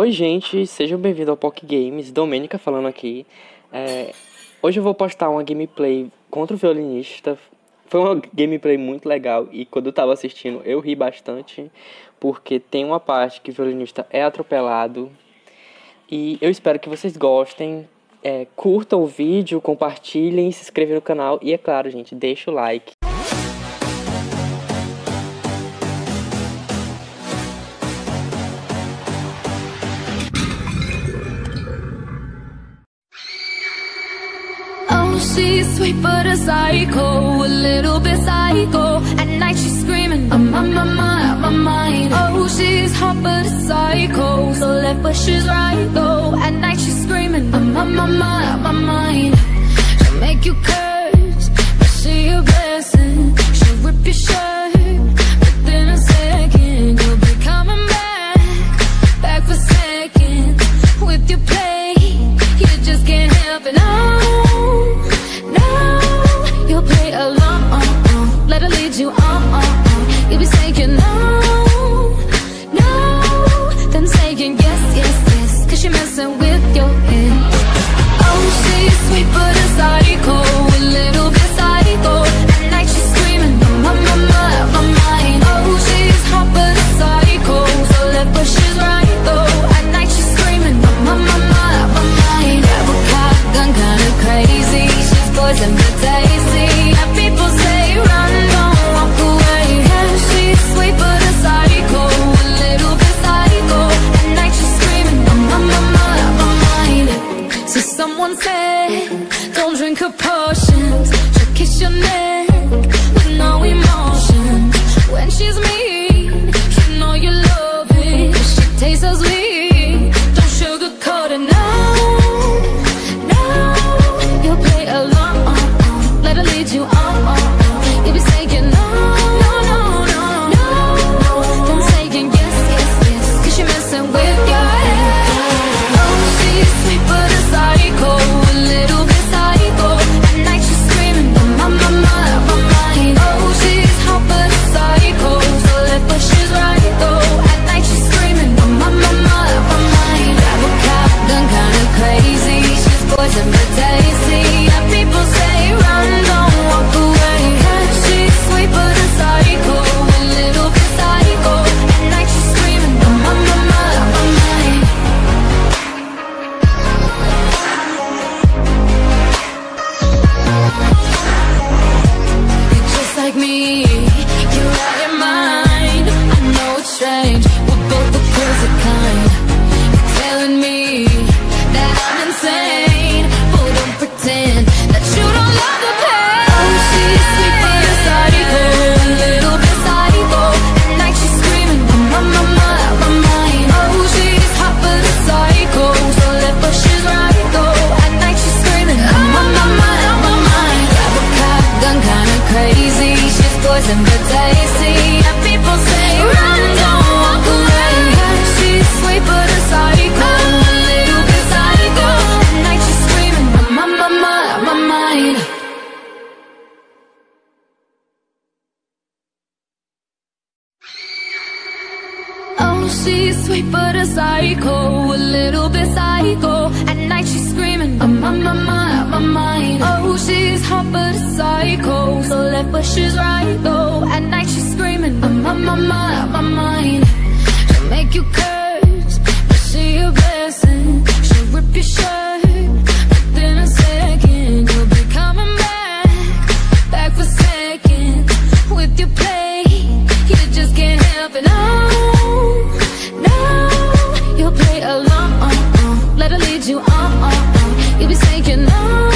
Oi gente, sejam bem-vindos ao POC Games, Domênica falando aqui. Hoje eu vou postar uma gameplay contra o violinista. Foi uma gameplay muito legal e quando eu tava assistindo eu ri bastante, porque tem uma parte que o violinista é atropelado. E eu espero que vocês gostem, curtam o vídeo, compartilhem, se inscrevam no canal e é claro gente, deixa o like. She's sweet but a psycho, a little bit psycho. At night she's screaming, I'm on my mind. Oh, she's hot but a psycho, so left but she's right though. At night she's screaming, I'm on my mind. She'll make you curse, but she a blessing. She'll rip your shirt, within a second you'll be coming back for seconds. With your play, you just can't help it. You'll play along, let her lead you on. You'll be saying no, then saying yes, cause she's messing with your head. Oh, she's sweet but a psycho, a little bit psycho. At night she's screaming, my mind. Oh, she's hot but a psycho, so left but she's right though. At night she's screaming, my mind. Grab a car, gun kinda crazy, she's poison but tasty. People say run, don't walk away. Yeah, she's sweet but a psycho, a little bit psycho. At night she's screaming, my mind. So someone said, don't drink her potions. She'll kiss your neck with no emotion. When she's mean, you know you love it, 'cause she tastes so sweet. Don't sugarcoat it, no. You'll play along, let her lead you on. You'll be saying no, then saying yes, 'cause you're messing with your head. Oh, she's sweet but a psycho, a little bit psycho. At night she's screaming, my mind. Oh, she's hot but a psycho, so left but she's right though. At night she's screaming, my mind. Grab a cop, gun kinda crazy, she's poison but tasty. People say run, don't walk away. She's sweet but a psycho, a little bit psycho. At night she's screaming, my mind. You're just like me, you're out your mind. I know it's strange, we're both the crazy kind. You're telling me that I'm insane, but don't pretend that you don't love the pain. Oh, she's sweet but a psycho, a little bit psycho. At night she's screaming, my mind. Oh, she's hot but a psycho, so left but she's right though. At night she's screaming, my mind. Grab a cop, gun kinda crazy, she's poison but tasty. People say run, don't walk away. She's sweet but a psycho, a little bit psycho. At night she's screaming, my mind. Oh, she's sweet but a psycho, a little bit psycho. At night she's screaming, my mind. Oh, she's hot but a psycho, so left but she's right though. At night she's screaming, my mind. She'll make you curse, but she a blessing. She'll rip your shirt, within a second you'll be coming back for seconds. With your play, you just can't help it. You'll play along, let her lead you on. You'll be saying no.